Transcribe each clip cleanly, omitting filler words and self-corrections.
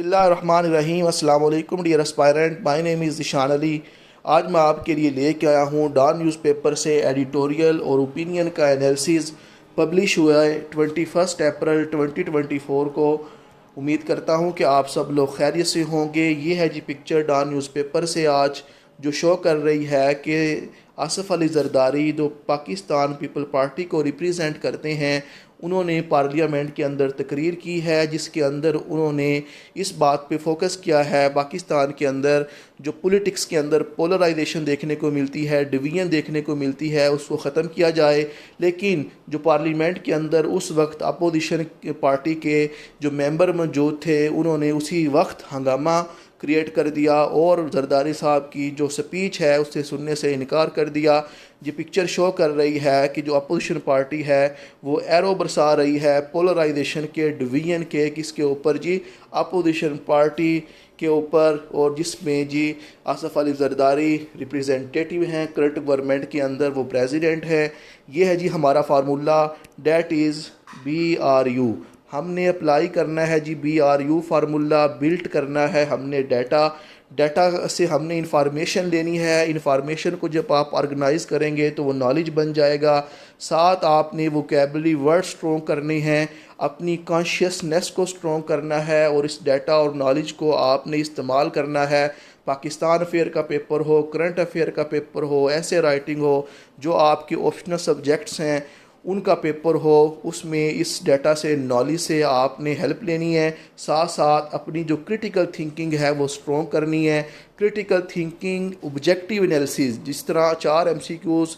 बिस्मिल्लाहिर्रहमानिर्रहीम। अस्सलाम वालेकुम dear aspirant, my name is Zeeshan Ali. आज मैं आपके लिए लेके आया हूँ डॉन न्यूज़पेपर से एडिटोरियल और ओपिनियन का एनालिसिस पब्लिश हुआ है 21 अप्रैल 2024 को। उम्मीद करता हूँ कि आप सब लोग खैरियत से होंगे। ये है जी पिक्चर डॉन न्यूज़पेपर से आज जो शो कर रही है कि आसिफ अली जरदारी जो पाकिस्तान पीपल पार्टी को रिप्रेजेंट करते हैं, उन्होंने पार्लियामेंट के अंदर तकरीर की है जिसके अंदर उन्होंने इस बात पे फोकस किया है पाकिस्तान के अंदर जो पॉलिटिक्स के अंदर पोलराइजेशन देखने को मिलती है, डिवीजन देखने को मिलती है, उसको ख़त्म किया जाए। लेकिन जो पार्लियामेंट के अंदर उस वक्त अपोजिशन पार्टी के जो मेंबर मौजूद थे, उन्होंने उसी वक्त हंगामा क्रिएट कर दिया और जरदारी साहब की जो स्पीच है उससे सुनने से इनकार कर दिया। ये पिक्चर शो कर रही है कि जो अपोजिशन पार्टी है वो एरो बरसा रही है पोलराइजेशन के, डिवीजन के, किसके ऊपर जी, अपोजिशन पार्टी के ऊपर, और जिसमें जी आसिफ अली जरदारी रिप्रेजेंटेटिव हैं करंट गवर्नमेंट के अंदर, वो प्रेसिडेंट है। ये है जी हमारा फार्मूला, डेट इज़ BRU। हमने अप्लाई करना है जी BRU फार्मूला, बिल्ट करना है हमने डाटा से हमने इंफॉर्मेशन लेनी है। इंफॉर्मेशन को जब आप ऑर्गेनाइज़ करेंगे तो वो नॉलेज बन जाएगा। साथ आपने वोकैबुलरी वर्ड स्ट्रॉन्ग करने हैं, अपनी कॉन्शियसनेस को स्ट्रॉन्ग करना है और इस डाटा और नॉलेज को आपने इस्तेमाल करना है। पाकिस्तान अफेयर का पेपर हो, करंट अफेयर का पेपर हो, ऐसे राइटिंग हो, जो आपके ऑप्शनल सब्जेक्ट्स हैं उनका पेपर हो, उसमें इस डाटा से, नॉलेज से आपने हेल्प लेनी है। साथ साथ अपनी जो क्रिटिकल थिंकिंग है वो स्ट्रॉन्ग करनी है। क्रिटिकल थिंकिंग, ऑब्जेक्टिव एनालिसिस, जिस तरह 4 MCQs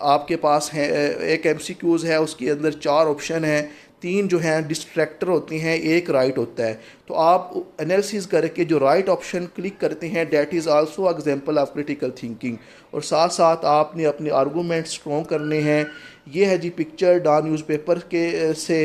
आपके पास हैं, एक MCQs है उसके अंदर 4 ऑप्शन हैं, 3 जो हैं डिस्ट्रैक्टर होते हैं, 1 राइट होता है। तो आप एनालिसिस करके जो राइट ऑप्शन क्लिक करते हैं, that is also example of critical thinking. और साथ साथ आपने अपने आर्गूमेंट स्ट्रॉन्ग करने हैं। ये है जी पिक्चर डॉन न्यूज़पेपर के से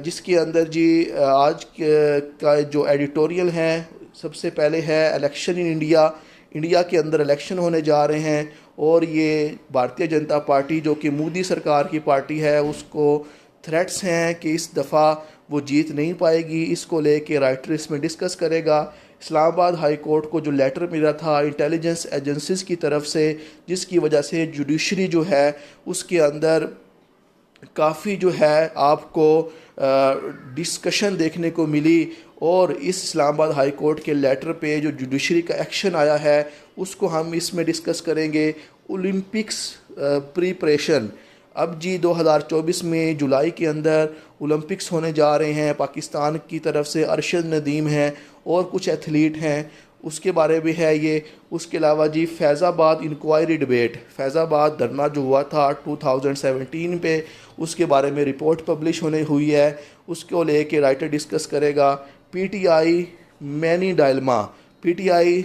जिसके अंदर जी आज का जो एडिटोरियल है, सबसे पहले है इलेक्शन इन इंडिया। इंडिया के अंदर इलेक्शन होने जा रहे हैं और ये भारतीय जनता पार्टी जो कि मोदी सरकार की पार्टी है, उसको थ्रेट्स हैं कि इस दफ़ा वो जीत नहीं पाएगी। इसको लेके राइटर इसमें डिस्कस करेगा। इस्लामाबाद हाई कोर्ट को जो लेटर मिला था इंटेलिजेंस एजेंसीज़ की तरफ से, जिसकी वजह से जुडिशरी जो है उसके अंदर काफ़ी जो है आपको डिस्कशन देखने को मिली। और इस इस्लामाबाद हाई कोर्ट के लेटर पे जो जुडिशरी का एक्शन आया है उसको हम इसमें डिस्कस करेंगे। ओलंपिक्स प्रिपरेशन, अब जी 2024 में जुलाई के अंदर ओलंपिक्स होने जा रहे हैं। पाकिस्तान की तरफ से अरशद नदीम हैं और कुछ एथलीट हैं, उसके बारे में है ये। उसके अलावा जी फैज़ाबाद इंक्वायरी डिबेट, फैज़ाबाद धरना जो हुआ था 2017 पे, उसके बारे में रिपोर्ट पब्लिश होने हुई है, उसको लेके राइटर डिस्कस करेगा। PTI मैनी डायलमा, PTI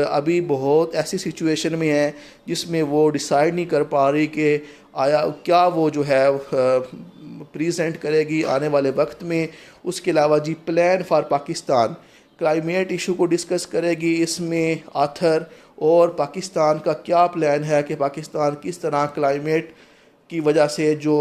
अभी बहुत ऐसी सिचुएशन में है जिसमें वो डिसाइड नहीं कर पा रही कि आया क्या वो जो है प्रेजेंट करेगी आने वाले वक्त में। उसके अलावा जी plan for Pakistan, climate issue को डिस्कस करेगी। इसमें आथर और पाकिस्तान का क्या प्लान है कि पाकिस्तान किस तरह क्लाइमेट की वजह से जो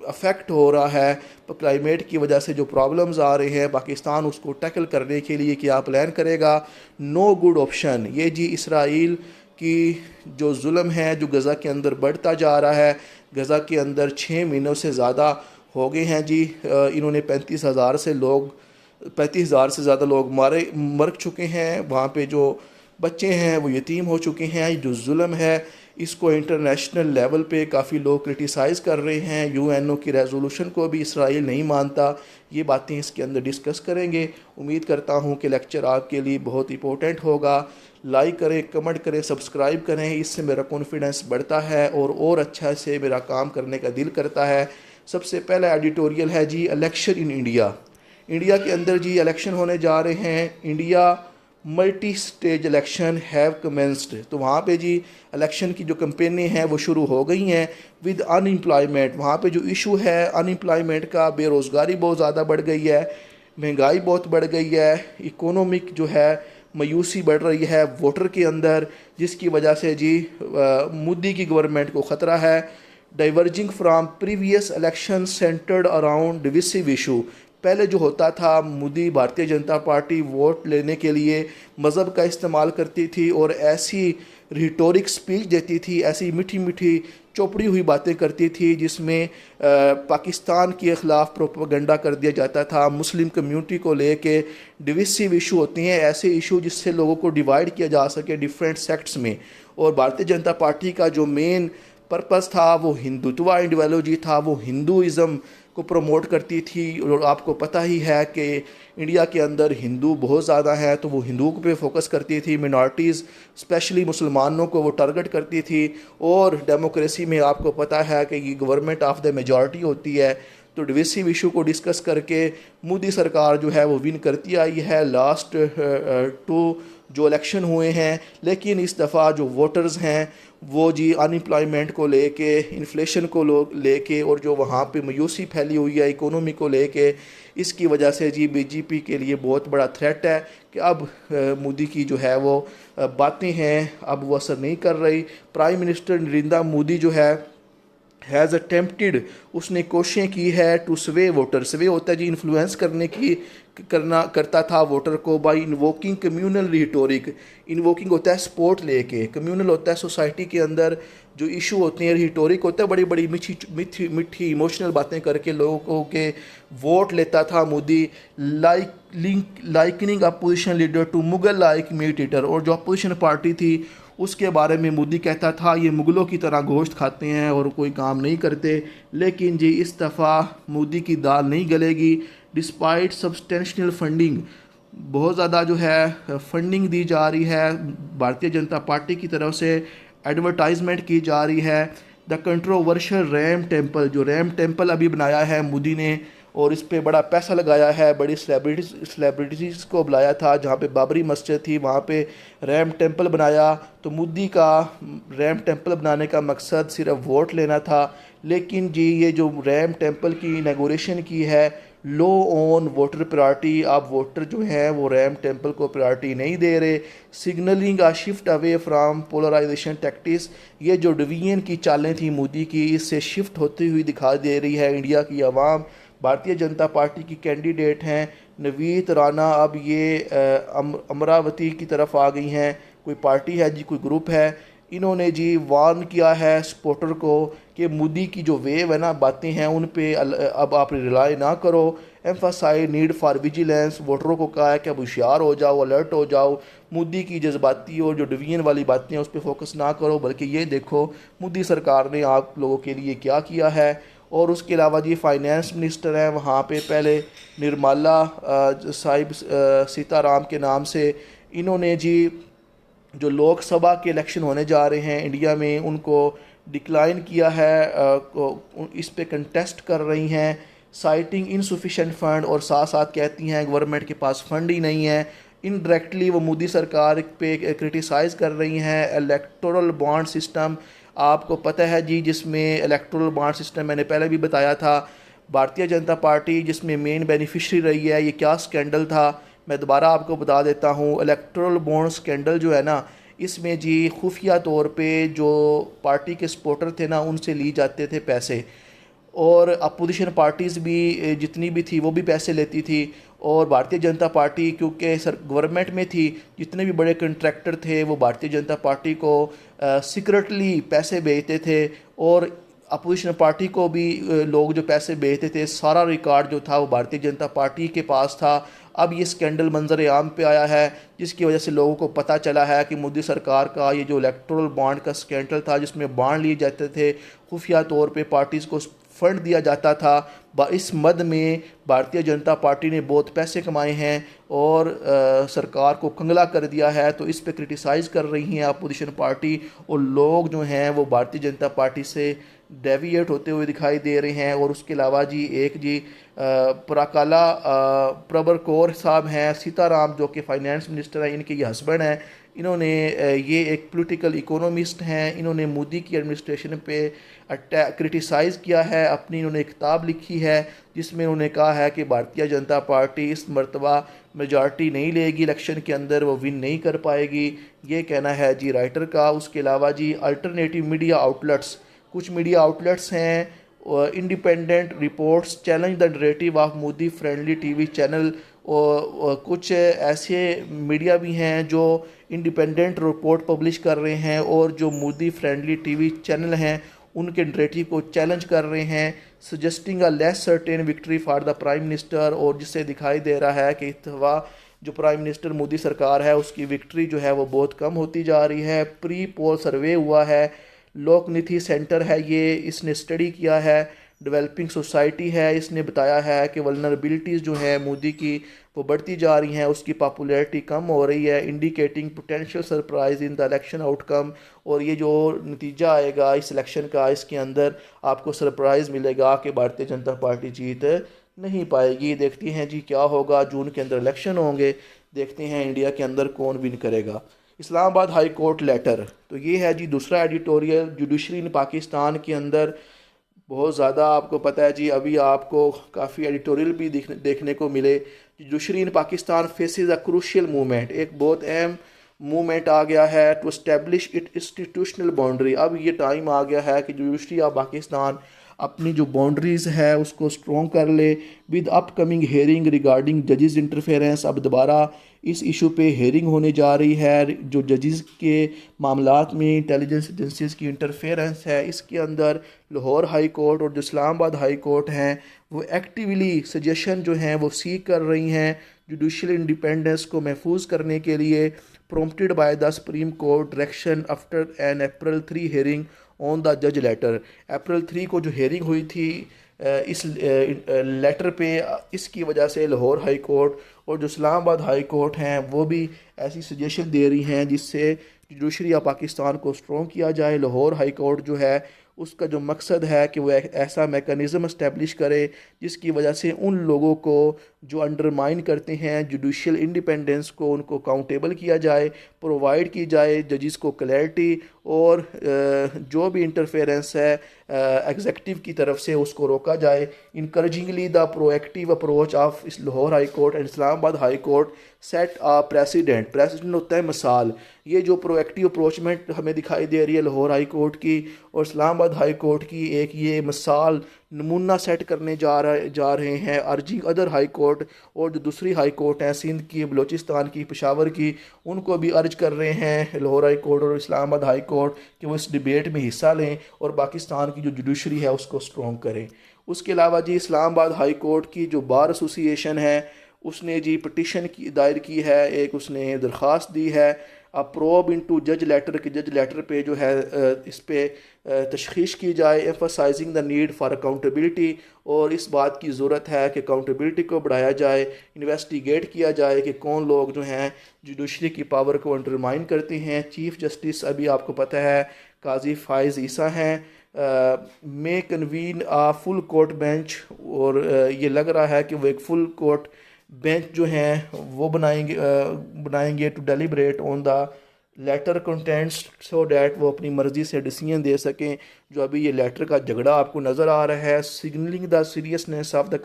अफेक्ट हो रहा है, क्लाइमेट की वजह से जो प्रॉब्लम्स आ रहे हैं, पाकिस्तान उसको टैकल करने के लिए क्या प्लान करेगा। नो गुड ऑप्शन, ये जी इसराइल की जो जुल्म है जो गज़ा के अंदर बढ़ता जा रहा है। गज़ा के अंदर 6 महीनों से ज़्यादा हो गए हैं जी, इन्होंने 35,000 से ज़्यादा लोग मर चुके हैं। वहाँ पे जो बच्चे हैं वो यतीम हो चुके हैं। जो जुल्म है इसको इंटरनेशनल लेवल पे काफ़ी लोग क्रिटिसाइज़ कर रहे हैं। UNO की रेजोल्यूशन को भी इसराइल नहीं मानता। ये बातें इसके अंदर डिस्कस करेंगे। उम्मीद करता हूँ कि लेक्चर आपके लिए बहुत इंपॉर्टेंट होगा। लाइक करें, कमेंट करें, सब्सक्राइब करें, इससे मेरा कॉन्फिडेंस बढ़ता है और अच्छा से मेरा काम करने का दिल करता है। सबसे पहला एडिटोरियल है जी इलेक्शन इन इंडिया। इंडिया के अंदर जी इलेक्शन होने जा रहे हैं। India multi stage election have commenced, तो वहाँ पे जी इलेक्शन की जो कैंपेनें हैं वो शुरू हो गई हैं। विद अनएम्प्लॉयमेंट, वहाँ पे जो इशू है अनएम्प्लॉयमेंट का, बेरोज़गारी बहुत ज़्यादा बढ़ गई है, महंगाई बहुत बढ़ गई है, इकोनॉमिक जो है मायूसी बढ़ रही है वोटर के अंदर, जिसकी वजह से जी मोदी की गवर्नमेंट को ख़तरा है। Diverging from previous election centred around divisive issue, पहले जो होता था, मोदी भारतीय जनता पार्टी वोट लेने के लिए मज़हब का इस्तेमाल करती थी और ऐसी रिटोरिक स्पीच देती थी, ऐसी मीठी मीठी चौपड़ी हुई बातें करती थी जिसमें पाकिस्तान के ख़िलाफ़ प्रोपेगेंडा कर दिया जाता था। मुस्लिम कम्युनिटी को लेके डिविसिव इशू होती हैं, ऐसे इशू जिससे लोगों को डिवाइड किया जा सके डिफरेंट सेक्ट्स में। और भारतीय जनता पार्टी का जो मेन पर्पस था वो हिंदुत्व आइडियोलॉजी था, वो हिंदुज़म को प्रमोट करती थी। और आपको पता ही है कि इंडिया के अंदर हिंदू बहुत ज़्यादा हैं, तो वो हिंदुओं पे फोकस करती थी, मिनॉरिटीज़ स्पेशली मुसलमानों को वो टारगेट करती थी। और डेमोक्रेसी में आपको पता है कि ये गवर्नमेंट ऑफ द मेजॉरिटी होती है, तो डिविसिव इशू को डिस्कस करके मोदी सरकार जो है वो विन करती आई है लास्ट 2 जो इलेक्शन हुए हैं। लेकिन इस दफ़ा जो वोटर्स हैं वो जी अनएम्प्लॉयमेंट को लेके, इन्फ्लेशन को लेके और जो वहाँ पे मायूसी फैली हुई है इकोनॉमी को लेके, इसकी वजह से जी बीजेपी के लिए बहुत बड़ा थ्रेट है कि अब मोदी की जो है वो बातें हैं अब वो असर नहीं कर रही। प्राइम मिनिस्टर नरेंद्र मोदी जो है हैज़ अटेम्प्टेड, उसने कोशिशें की है टू स्वे वोटर, स्वे होता है जी इन्फ्लुएंस करता था वोटर को by invoking communal rhetoric. Invoking होता है सपोर्ट लेके, कम्यूनल होता है सोसाइटी के अंदर जो इशू होते हैं, रिटोरिक होता है बड़ी बड़ी मीठी इमोशनल बातें करके लोगों के वोट लेता था Modi. Likening opposition leader to Mughal like meat eater, और जो अपोजिशन पार्टी थी उसके बारे में मोदी कहता था ये मुगलों की तरह गोश्त खाते हैं और कोई काम नहीं करते। लेकिन जी इस दफ़ा मोदी की दाल नहीं गलेगी। डिस्पाइट सब्सटेंशियल फंडिंग, बहुत ज़्यादा जो है फंडिंग दी जा रही है भारतीय जनता पार्टी की तरफ से, एडवर्टाइजमेंट की जा रही है। द कंट्रोवर्शियल रैम टेम्पल, जो रैम टेम्पल अभी बनाया है मोदी ने और इस पर बड़ा पैसा लगाया है, बड़ी सेलिब्रिटीज़ को बुलाया था, जहाँ पे बाबरी मस्जिद थी वहाँ पे रैम टेम्पल बनाया। तो मोदी का रैम टेम्पल बनाने का मकसद सिर्फ वोट लेना था। लेकिन जी ये जो रैम टेम्पल की इनॉग्रेशन की है, लो ऑन वोटर प्रायोरिटी, आप वोटर जो हैं वो रैम टेम्पल को प्रायोरिटी नहीं दे रहे। Signalling a shift away from polarisation tactics, ये जो डिवीजन की चालें थी मोदी की, इससे शिफ्ट होती हुई दिखाई दे रही है इंडिया की आवाम। भारतीय जनता पार्टी की कैंडिडेट हैं नवीत राणा, अब ये अमरावती की तरफ आ गई हैं। कोई पार्टी है जी, कोई ग्रुप है, इन्होंने जी वार्न किया है सपोर्टर को कि मोदी की जो वेव है ना, बातें हैं उन पे अब आप रिलाई ना करो। एम्फासाइज नीड फॉर विजिलेंस, वोटरों को कहा है कि अब होशियार हो जाओ, अलर्ट हो जाओ, मोदी की जज्बाती और जो डिवीजन वाली बातें हैं उस पर फोकस ना करो, बल्कि ये देखो मोदी सरकार ने आप लोगों के लिए क्या किया है। और उसके अलावा जी फाइनेंस मिनिस्टर हैं वहाँ पे पहले निर्मला साहिब सीताराम के नाम से, इन्होंने जी जो लोकसभा के इलेक्शन होने जा रहे हैं इंडिया में उनको डिक्लाइन किया है, इस पे कंटेस्ट कर रही हैं साइटिंग इनसफिशेंट फंड, और साथ साथ कहती हैं गवर्नमेंट के पास फंड ही नहीं है। इनडायरेक्टली वो मोदी सरकार पे क्रिटिसाइज़ कर रही हैं इलेक्टोरल बॉन्ड सिस्टम। आपको पता है जी जिसमें इलेक्टोरल बॉन्ड सिस्टम मैंने पहले भी बताया था, भारतीय जनता पार्टी जिसमें मेन बेनिफिशरी रही है, ये क्या स्कैंडल था मैं दोबारा आपको बता देता हूँ। इलेक्टोरल बॉन्ड स्कैंडल जो है ना, इसमें जी खुफिया तौर पे जो पार्टी के सपोर्टर थे ना उनसे ली जाते थे पैसे, और अपोजिशन पार्टीज़ भी जितनी भी थी वो भी पैसे लेती थी। और भारतीय जनता पार्टी क्योंकि गवर्नमेंट में थी, जितने भी बड़े कंट्रैक्टर थे वो भारतीय जनता पार्टी को सीक्रेटली पैसे भेजते थे, और अपोजिशन पार्टी को भी लोग जो पैसे भेजते थे सारा रिकॉर्ड जो था वो भारतीय जनता पार्टी के पास था। अब ये स्कैंडल मंजर आम पे आया है जिसकी वजह से लोगों को पता चला है कि मोदी सरकार का ये जो इलेक्टोरल बॉन्ड का स्कैंडल था जिसमें बॉन्ड लिए जाते थे, खुफिया तौर पे पार्टीज़ को फंड दिया जाता था, इस मद में भारतीय जनता पार्टी ने बहुत पैसे कमाए हैं और सरकार को कंगला कर दिया है। तो इस पे क्रिटिसाइज़ कर रही हैं अपोजिशन पार्टी, और लोग जो हैं वो भारतीय जनता पार्टी से डेविएट होते हुए दिखाई दे रहे हैं। और उसके अलावा जी एक जी पराकाला प्रबर कौर साहब हैं, सीताराम जो कि फाइनेंस मिनिस्टर हैं, इनके ये हस्बैंड हैं, इन्होंने ये एक पॉलिटिकल इकोनॉमिस्ट हैं, इन्होंने मोदी की एडमिनिस्ट्रेशन पे क्रिटिसाइज़ किया है, अपनी इन्होंने एक किताब लिखी है जिसमें उन्होंने कहा है कि भारतीय जनता पार्टी इस मरतबा मेजॉरिटी नहीं लेगी इलेक्शन के अंदर, वो विन नहीं कर पाएगी, ये कहना है जी राइटर का। उसके अलावा जी अल्टरनेटिव मीडिया आउटलेट्स, कुछ मीडिया आउटलेट्स हैं independent reports challenge the narrative of Modi friendly TV channel. और कुछ ऐसे मीडिया भी हैं जो इंडिपेंडेंट रिपोर्ट पब्लिश कर रहे हैं और जो मोदी फ्रेंडली टीवी चैनल हैं उनके नरेटिव को चैलेंज कर रहे हैं, suggesting a less certain victory for the prime minister. और जिससे दिखाई दे रहा है कि इस दफ़ा जो प्राइम मिनिस्टर मोदी सरकार है उसकी विक्ट्री जो है वो बहुत कम होती जा रही है। प्री पोल सर्वे हुआ है, लोकनीति सेंटर है ये, इसने स्टडी किया है, डेवलपिंग सोसाइटी है, इसने बताया है कि वल्नरेबिलिटीज़ जो है मोदी की वो बढ़ती जा रही हैं, उसकी पॉपुलैरिटी कम हो रही है, indicating potential surprise in the election outcome. और ये जो नतीजा आएगा इस इलेक्शन का, इसके अंदर आपको सरप्राइज़ मिलेगा कि भारतीय जनता पार्टी जीत नहीं पाएगी। देखते हैं जी क्या होगा, जून के अंदर इलेक्शन होंगे, देखते हैं इंडिया के अंदर कौन विन करेगा। इस्लामाबाद हाई कोर्ट लेटर, तो ये है जी दूसरा एडिटोरियल। जुडिशरी इन पाकिस्तान के अंदर बहुत ज़्यादा आपको पता है जी, अभी आपको काफ़ी एडिटोरियल भी देखने को मिले। Judiciary in Pakistan faces a crucial movement, एक बहुत अहम मूवमेंट आ गया है to establish it institutional boundary. अब ये टाइम आ गया है कि जुडिशरी ऑफ पाकिस्तान अपनी जो बाउंड्रीज़ है उसको स्ट्रॉन्ग कर ले। विद अपकमिंग हेयरिंग रिगार्डिंग जजेस इंटरफेरेंस, अब दोबारा इस इशू पे हेयरिंग होने जा रही है जो जजेस के मामलात में इंटेलिजेंस एजेंसीज की इंटरफेरेंस है। इसके अंदर लाहौर हाई कोर्ट और जो इस्लामाबाद हाई कोर्ट हैं वो एक्टिवली सजेशन जो हैं वो सीख कर रही हैं जुडिशल इंडिपेंडेंस को महफूज करने के लिए। Prompted by the supreme court direction after an April 3 hearing on the जज लेटर। अप्रैल 3 को जो हेयरिंग हुई थी इस लेटर पे, इसकी वजह से लाहौर हाई कोर्ट और जो इस्लामाबाद हाई कोर्ट हैं वो भी ऐसी सजेशन दे रही हैं जिससे जुडिशरी ऑफ पाकिस्तान को स्ट्रॉन्ग किया जाए। लाहौर हाई कोर्ट जो है उसका जो मकसद है कि वो एक ऐसा मेकनिज़म इस्टेब्लिश करे जिसकी वजह से उन लोगों को जो अंडरमाइन करते हैं जुडिशल इंडिपेंडेंस को, उनको काउंटेबल किया जाए, प्रोवाइड की जाए जजिस को क्लैरिटी, और जो भी इंटरफेरेंस है एग्जेक्टिव की तरफ से उसको रोका जाए। Encouragingly the proactive approach of this Lahore high court and Islamabad high court set a president. President होता है मिसाल। ये जो प्रोएक्टिव अप्रोचमेंट हमें दिखाई दे रही है लाहौर हाई कोर्ट की और इस्लामाबाद हाई कोर्ट की, एक ये मिसाल नमूना सेट करने जा रहे हैं। अर्जिंग अदर हाई कोर्ट, और जो दूसरी हाई कोर्ट हैं सिंध की, बलूचिस्तान की, पेशावर की, उनको भी अर्ज कर रहे हैं लाहौर हाई कोर्ट और इस्लामाबाद हाई कोर्ट कि वो इस डिबेट में हिस्सा लें और पाकिस्तान की जो जुडिशरी है उसको स्ट्रॉन्ग करें। उसके अलावा जी इस्लामाबाद हाई कोर्ट की जो बार एसोसिएशन है उसने जी पटिशन की दायर की है, एक उसने दरख्वास्त दी है अप्रोब इनटू जज लेटर के जज लेटर पे जो है इस पे तशखीश की जाए, emphasising the need for accountability, और इस बात की ज़रूरत है कि अकाउंटेबिलिटी को बढ़ाया जाए, इन्वेस्टिगेट किया जाए कि कौन लोग जो हैं जुडिशरी की पावर को अंडरमाइन करते हैं। चीफ़ जस्टिस अभी आपको पता है काजी फाइज़ ईसा हैं, मे कन्वीन आ फुल कोर्ट बेंच, और ये लग रहा है कि वो एक फुल कोर्ट बेंच जो हैं वो बनाएंगे to deliberate on the letter contents so that वो अपनी मर्ज़ी से डिसीजन दे सकें। जो अभी ये लेटर का झगड़ा आपको नज़र आ रहा है, signalling the seriousness of the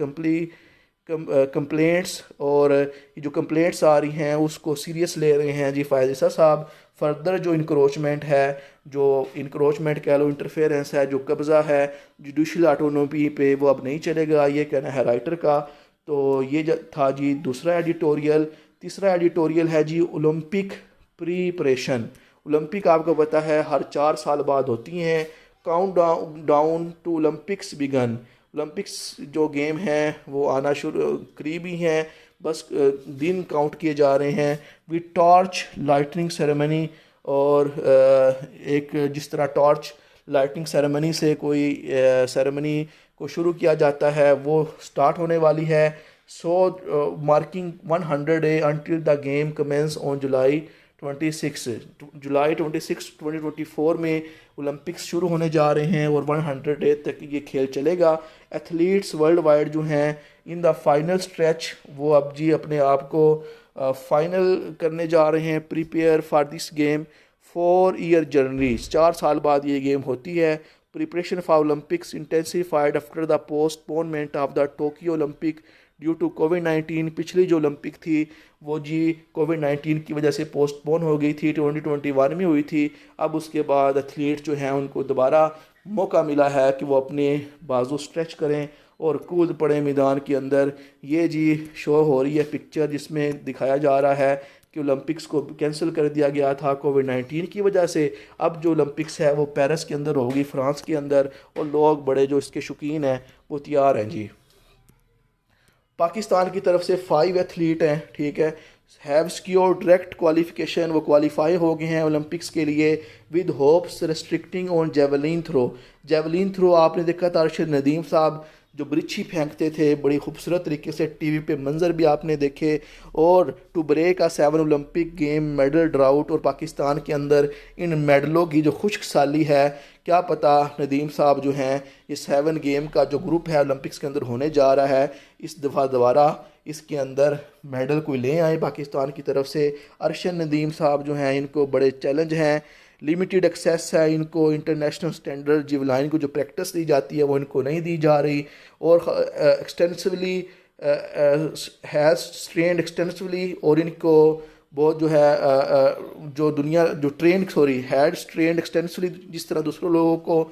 complaints, और ये जो कंप्लेंट्स आ रही हैं उसको सीरियस ले रहे हैं जी फायज़ ईसा साहब। फर्दर जो इंक्रोचमेंट है, जो इंक्रोचमेंट कह लो, इंटरफेरेंस है, जो कब्ज़ा है जुडिशल ऑटोनॉमी पे, वो अब नहीं चलेगा, ये कहना है राइटर का। तो ये था जी दूसरा एडिटोरियल। तीसरा एडिटोरियल है जी ओलंपिक प्रीपरेशन। ओलंपिक आपको पता है हर 4 साल बाद होती हैं। Count down to Olympics began. Olympics जो गेम हैं वो आना शुरू करीब ही हैं, बस दिन काउंट किए जा रहे हैं। विद टॉर्च लाइटनिंग सेरेमनी, और एक जिस तरह टॉर्च लाइटनिंग सेरेमनी से कोई सेरेमनी को शुरू किया जाता है वो स्टार्ट होने वाली है। So marking 100 day until the game commence on July 26 2024 में ओलंपिक्स शुरू होने जा रहे हैं और 100 डे तक ये खेल चलेगा। एथलीट्स वर्ल्ड वाइड जो हैं इन द फाइनल स्ट्रेच, वो अब जी अपने आप को फाइनल करने जा रहे हैं। Prepare for this game 4 year journey, 4 साल बाद ये गेम होती है। Preparation for Olympics intensified after the postponement of the Tokyo Olympic due to कोविड-19 पिछली जो ओलंपिक थी वो जी कोविड-19 की वजह से पोस्टपोन हो गई थी, 2021 में हुई थी। अब उसके बाद एथलीट जो हैं उनको दोबारा मौका मिला है कि वो अपने बाजू स्ट्रेच करें और कूद पड़े मैदान के अंदर। ये जी शो हो रही है पिक्चर जिसमें दिखाया जा रहा है कि ओलंपिक्स को कैंसिल कर दिया गया था कोविड-19 की वजह से। अब जो ओलंपिक्स है वो पेरिस के अंदर होगी, फ्रांस के अंदर, और लोग बड़े जो इसके शौकीन हैं वो तैयार हैं जी। पाकिस्तान की तरफ से 5 एथलीट हैं, ठीक है, हैव सिक्योर डायरेक्ट क्वालिफिकेशन, वो क्वालिफाई हो गए हैं ओलंपिक्स के लिए with hopes restricting on javelin throw. Javelin throw आपने देखा था अरशद नदीम साहब जो बृछी फेंकते थे, बड़ी खूबसूरत तरीके से टीवी पे मंजर भी आपने देखे। और to break a 7 Olympic game medal drought, और पाकिस्तान के अंदर इन मेडलों की जो खुश्क साली है, क्या पता नदीम साहब जो हैं ये 7 गेम का जो ग्रुप है ओलंपिक्स के अंदर होने जा रहा है, इस दफ़ा दोबारा इसके अंदर मेडल कोई ले आए पाकिस्तान की तरफ से। अरशद नदीम साहब जो हैं इनको बड़े चैलेंज हैं, लिमिटेड एक्सेस है इनको, इंटरनेशनल स्टैंडर्ड जिवलाइन को जो प्रैक्टिस दी जाती है वो इनको नहीं दी जा रही, और एक्सटेंसिवली हैज़ ट्रेंड एक्सटेंसिवली, और इनको बहुत जो है जो दुनिया जो हैड ट्रेंड एक्सटेंसिवली, जिस तरह दूसरों लोगों को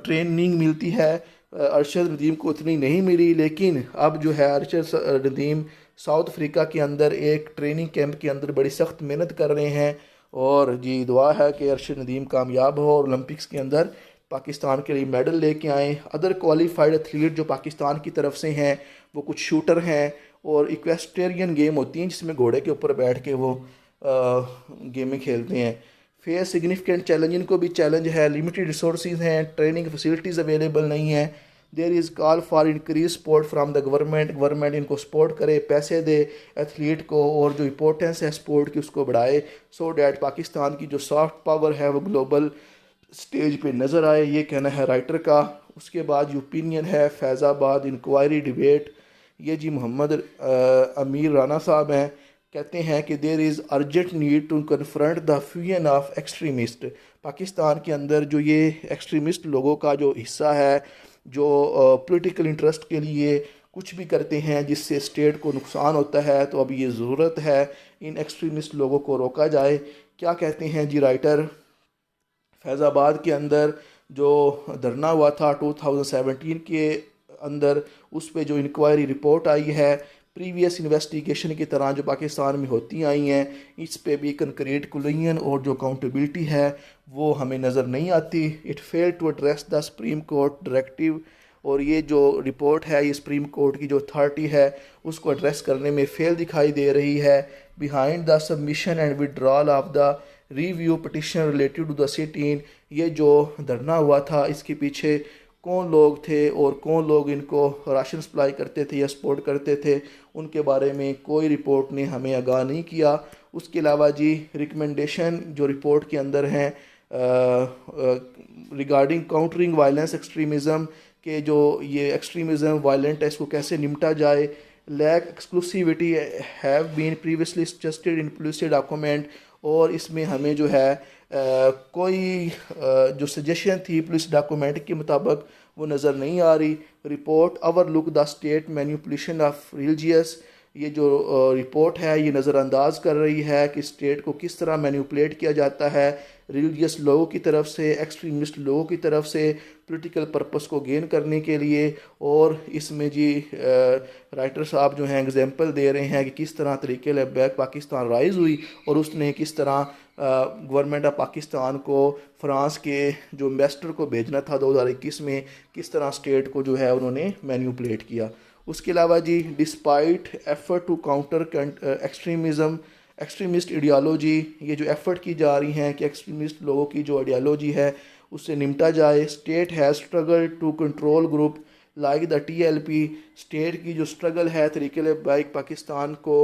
ट्रेनिंग मिलती है अरशद नदीम को उतनी नहीं मिली। लेकिन अब जो है अरशद नदीम साउथ अफ्रीका के अंदर एक ट्रेनिंग कैंप के अंदर बड़ी सख्त मेहनत कर रहे हैं, और जी दुआ है कि अरशद नदीम कामयाब हो और ओलंपिक्स के अंदर पाकिस्तान के लिए मेडल लेके आएँ। अदर क्वालिफाइड एथलीट जो पाकिस्तान की तरफ से हैं वो कुछ शूटर हैं, और इक्वेस्टेरियन गेम होती हैं जिसमें घोड़े के ऊपर बैठ के वो गेमें खेलते हैं। फेस सिग्निफिकेंट चैलेंज, इनको भी चैलेंज है, लिमिटेड रिसोर्सेज हैं, ट्रेनिंग फैसिलिटीज़ अवेलेबल नहीं है। There is call for increase support from the government इनको सपोर्ट करे, पैसे दे एथलीट को, और जो इम्पोर्टेंस है स्पोर्ट की उसको बढ़ाए, सो डैट पाकिस्तान की जो सॉफ्ट पावर है वो ग्लोबल स्टेज पे नज़र आए। ये कहना है राइटर का। उसके बाद ओपिनियन है फैज़ाबाद इंक्वायरी डिबेट, ये जी मोहम्मद अमीर राना साहब हैं, कहते हैं कि there is urgent need to confront the fusion of extremist. Pakistan के अंदर जो ये एक्सट्रीमिस्ट लोगों का जो हिस्सा है, जो पॉलिटिकल इंटरेस्ट के लिए कुछ भी करते हैं जिससे स्टेट को नुकसान होता है, तो अब ये ज़रूरत है इन एक्सट्रीमिस्ट लोगों को रोका जाए। क्या कहते हैं जी राइटर? फैज़ाबाद के अंदर जो धरना हुआ था 2017 के अंदर, उस पर जो इंक्वायरी रिपोर्ट आई है प्रीवियस इन्वेस्टिगेशन की तरह जो पाकिस्तान में होती आई हैं, इस पे भी कंक्रीट क्लियन और जो अकाउंटेबिलिटी है वो हमें नज़र नहीं आती। It fail to address the supreme court directive, और ये जो रिपोर्ट है ये सुप्रीम कोर्ट की जो अथॉरिटी है उसको एड्रेस करने में फेल दिखाई दे रही है। Behind the submission and withdrawal of the review petition related to the sit in, ये जो धरना हुआ था इसके पीछे कौन लोग थे और कौन लोग इनको राशन सप्लाई करते थे या सपोर्ट करते थे, उनके बारे में कोई रिपोर्ट ने हमें आगाह नहीं किया। उसके अलावा जी रिकमेंडेशन जो रिपोर्ट के अंदर हैं रिगार्डिंग काउंटरिंग वायलेंस एक्सट्रीमिज़म, के जो ये एक्सट्रीमिज़म वायलेंट है इसको कैसे निपटा जाए। Lack exclusivity have been previously suggested in police document, और इसमें हमें जो है कोई जो सजेशन थी पुलिस डॉक्यूमेंट के मुताबिक वो नज़र नहीं आ रही। Report over look the state manipulation of religious, ये जो रिपोर्ट है ये नज़रअंदाज कर रही है कि स्टेट को किस तरह मैनिपुलेट किया जाता है रिलीजियस लोगों की तरफ से, एक्सट्रीमिस्ट लोगों की तरफ से पॉलिटिकल पर्पस को गेन करने के लिए। और इसमें जी राइटर साहब जो हैं एग्जांपल दे रहे हैं कि किस तरह तरीके बैक पाकिस्तान राइज हुई और उसने किस तरह गवर्नमेंट ऑफ पाकिस्तान को फ्रांस के जो एम्बेसडर को भेजना था 2021 में, किस तरह स्टेट को जो है उन्होंने मैनिपुलेट किया। उसके अलावा जी despite effort to counter extremism extremist ideology, ये जो एफ़र्ट की जा रही हैं कि एक्सट्रीमिस्ट लोगों की जो आइडियालॉजी है उससे निपटा जाए। State has struggle to control group like the TLP, state की जो स्ट्रगल है तरीके बाइक पाकिस्तान को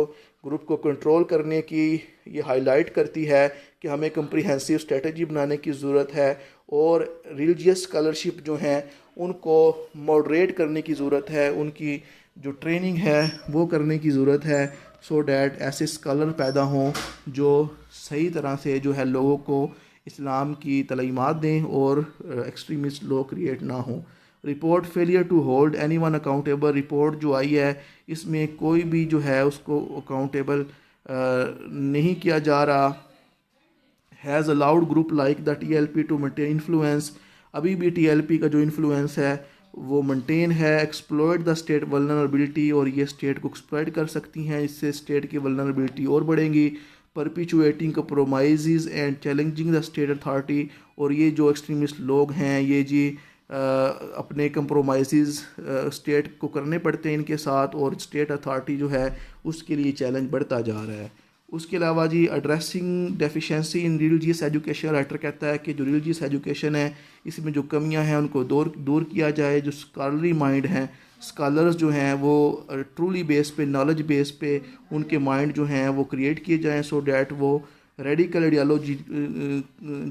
ग्रुप को कंट्रोल करने की, ये हाईलाइट करती है कि हमें कम्प्रीहेंसिव स्ट्रेटजी बनाने की ज़रूरत है, और रिलीजियस स्कॉलरशिप जो हैं उनको मॉडरेट करने की ज़रूरत है, उनकी जो ट्रेनिंग है वो करने की ज़रूरत है, सो डैट ऐसे स्कॉलर पैदा हों जो सही तरह से जो है लोगों को इस्लाम की तलीमात दें और एक्सट्रीमिस्ट लोग क्रिएट ना हों। Report failure to hold anyone accountable, report जो आई है इसमें कोई भी जो है उसको अकाउंटेबल नहीं किया जा रहा। Has allowed group like the TLP to maintain influence, अभी भी TLP का जो इन्फ्लुएंस है वो मेंटेन है। एक्सप्लॉयट द स्टेट वल्नरेबिलिटी, और ये स्टेट को एक्सप्लॉयट कर सकती हैं, इससे स्टेट की वल्नरेबिलिटी और बढ़ेंगी। Perpetuating compromise and challenging the state authority, और ये जो एक्सट्रीमिस्ट लोग हैं ये जी अपने कंप्रोमाइज़ स्टेट को करने पड़ते हैं इनके साथ, और स्टेट अथॉरिटी जो है उसके लिए चैलेंज बढ़ता जा रहा है। उसके अलावा जी addressing deficiency in religious education, writer कहता है कि जो रिलीजियस एजुकेशन है इसमें जो कमियां हैं उनको दूर किया जाए। जो स्कॉलरी माइंड हैं, स्कॉलर्स जो हैं वो ट्रूली बेस पे, नॉलेज बेस पे उनके माइंड जो हैं वो क्रिएट किए जाएं, सो डैट वो रेडिकल आइडियालॉजी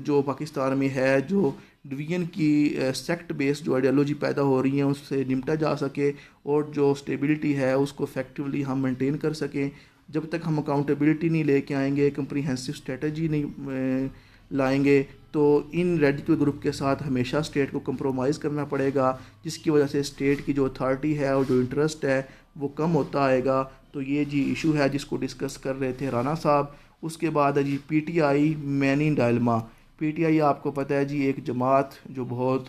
जो पाकिस्तान में है, जो डिवीजन की सेक्ट बेस्ड जो आइडियालॉजी पैदा हो रही है उससे निपटा जा सके, और जो स्टेबिलिटी है उसको इफेक्टिवली हम मेंटेन कर सकें। जब तक हम अकाउंटेबिलिटी नहीं लेके आएंगे, कंप्रीहेंसिव स्ट्रेटजी नहीं लाएंगे, तो इन रेडिकल ग्रुप के साथ हमेशा स्टेट को कंप्रोमाइज़ करना पड़ेगा, जिसकी वजह से स्टेट की जो अथॉरिटी है और जो इंटरेस्ट है वो कम होता आएगा। तो ये जी इशू है जिसको डिस्कस कर रहे थे राना साहब। उसके बाद है जी PTI मैनी डायलमा। PTI आपको पता है जी एक जमात जो बहुत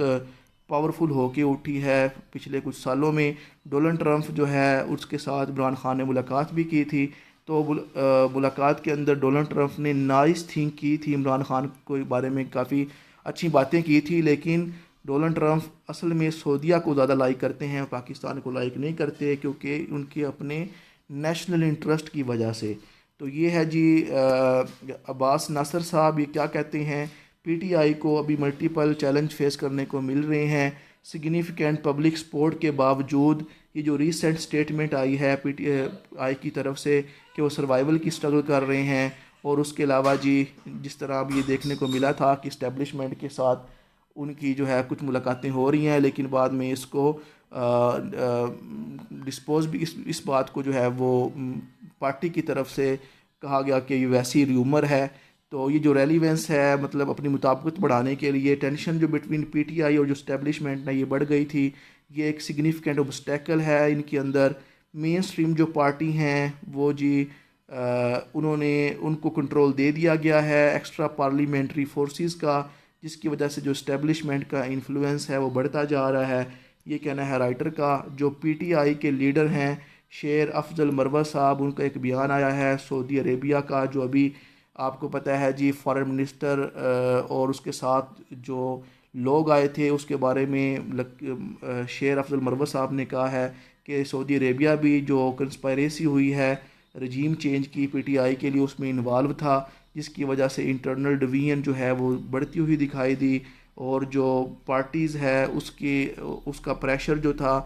पावरफुल होके उठी है पिछले कुछ सालों में। डोनाल्ड ट्रंप जो है उसके साथ इमरान खान ने मुलाकात भी की थी, तो मुलाकात के अंदर डोनाल्ड ट्रंप ने नाइस थिंग की थी, इमरान खान के बारे में काफ़ी अच्छी बातें की थी, लेकिन डोनाल्ड ट्रंप असल में सऊदीया को ज़्यादा लाइक करते हैं, पाकिस्तान को लाइक नहीं करते, क्योंकि उनके अपने नेशनल इंटरेस्ट की वजह से। तो ये है जी अब्बास नासर साहब, ये क्या कहते हैं, PTI को अभी मल्टीपल चैलेंज फेस करने को मिल रहे हैं सिग्निफिकेंट पब्लिक सपोर्ट के बावजूद। ये जो रीसेंट स्टेटमेंट आई है PTI की तरफ से कि वो सर्वाइवल की स्ट्रगल कर रहे हैं, और उसके अलावा जी जिस तरह अब ये देखने को मिला था कि इस्टेब्लिशमेंट के साथ उनकी जो है कुछ मुलाकातें हो रही हैं, लेकिन बाद में इसको डिस्पोज भी इस बात को जो है वो पार्टी की तरफ से कहा गया कि ये वैसी र्यूमर है। तो ये जो रेलिवेंस है, मतलब अपनी मुताबिकत बढ़ाने के लिए टेंशन जो बिटवीन PTI और जो इस्टेब्लिशमेंट है ये बढ़ गई थी, ये एक सिग्निफिकेंट ऑब्स्टेकल है इनके अंदर। मेन स्ट्रीम जो पार्टी हैं वो जी उन्होंने उनको कंट्रोल दे दिया गया है एक्स्ट्रा पार्लियामेंट्री फोर्सेस का, जिसकी वजह से जो इस्टेब्लिशमेंट का इन्फ्लुएंस है वो बढ़ता जा रहा है। ये कहना है राइटर का। जो PTI के लीडर हैं शेर अफजल मरवत साहब, उनका एक बयान आया है सऊदी अरेबिया का, जो अभी आपको पता है जी फॉरेन मिनिस्टर और उसके साथ जो लोग आए थे उसके बारे में शेर अफजल मरवत साहब ने कहा है कि सऊदी अरेबिया भी जो कंस्पायरेसी हुई है रजीम चेंज की PTI के लिए उसमें इन्वॉल्व था, जिसकी वजह से इंटरनल डिवीजन जो है वो बढ़ती हुई दिखाई दी, और जो पार्टीज़ है उसका प्रेशर जो था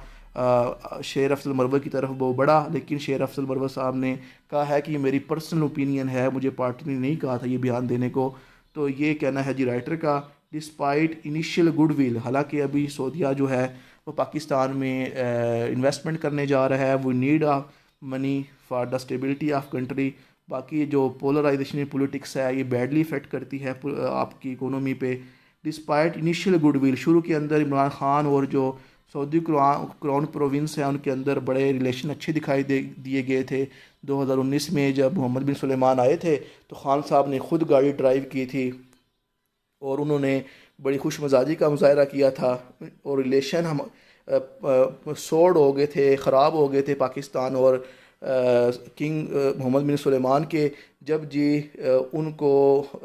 शेर अफजल मरवत की तरफ वो बढ़ा। लेकिन शेर अफजल मरवत साहब ने कहा है कि ये मेरी पर्सनल ओपिनियन है, मुझे पार्टी ने नहीं कहा था ये बयान देने को। तो ये कहना है जी राइटर का। डिस्पाइट इनिशियल गुडविल, हालांकि अभी सऊदीया जो है वो पाकिस्तान में इन्वेस्टमेंट करने जा रहा है, वो need of money for the stability of country. बाकी जो पोलराइजेशन पॉलिटिक्स है ये बैडली इफेक्ट करती है आपकी इकोनॉमी पे। डिस्पाइट इनिशियल गुडविल, शुरू के अंदर इमरान खान और जो सऊदी क्राउन प्रोविंस है उनके अंदर बड़े रिलेशन अच्छे दिखाई दिए गए थे। 2019 में जब मोहम्मद बिन सुलेमान आए थे तो खान साहब ने खुद गाड़ी ड्राइव की थी और उन्होंने बड़ी खुश मजाजी का मुजाहरा किया था, और रिलेशन हम सोड हो गए थे, ख़राब हो गए थे पाकिस्तान और किंग मोहम्मद बिन सुलेमान के। जब जी उनको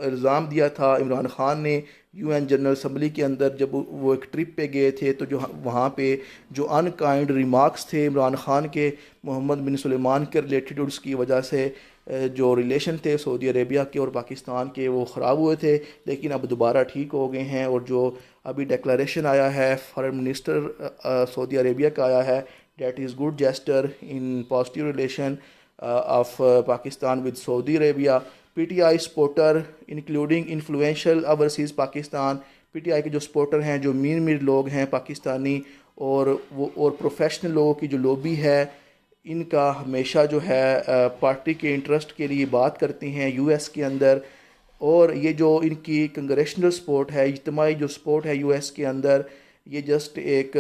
इल्ज़ाम दिया था इमरान खान ने UN जनरल असम्बली के अंदर, जब वो एक ट्रिप पे गए थे तो जो वहाँ पे जो अनकाइंड रिमार्क्स थे इमरान खान के मोहम्मद बिन सुलेमान के रिलेटेड, उसकी वजह से जो रिलेशन थे सऊदी अरेबिया के और पाकिस्तान के वो ख़राब हुए थे, लेकिन अब दोबारा ठीक हो गए हैं। और जो अभी डिक्लेरेशन आया है फॉरेन मिनिस्टर सऊदी अरेबिया का आया है, that is good gesture in positive relation of Pakistan with Saudi Arabia. PTI supporter including influential overseas Pakistan, PTI के जो सपोर्टर हैं, जो मीर लोग हैं पाकिस्तानी और प्रोफेशनल लोगों की जो लॉबी है, इनका हमेशा जो है पार्टी के इंटरेस्ट के लिए बात करते हैं US के अंदर। और ये जो इनकी कंग्रेशनल सपोर्ट है, इज्तिमाई जो सपोर्ट है US के अंदर, ये जस्ट एक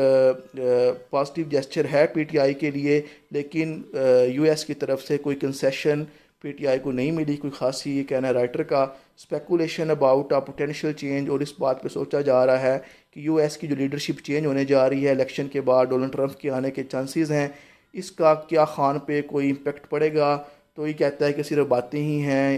पॉजिटिव जेस्चर है पीटीआई के लिए, लेकिन यूएस की तरफ से कोई कंसेशन पीटीआई को नहीं मिली कोई खासी। ये कहना है राइटर का। Speculation about a potential change, और इस बात पे सोचा जा रहा है कि यूएस की जो लीडरशिप चेंज होने जा रही है इलेक्शन के बाद, डोनाल्ड ट्रंप के आने के चांसेस हैं, इसका क्या खान पे कोई इम्पेक्ट पड़ेगा। तो ये कहता है कि सिर्फ बातें ही हैं।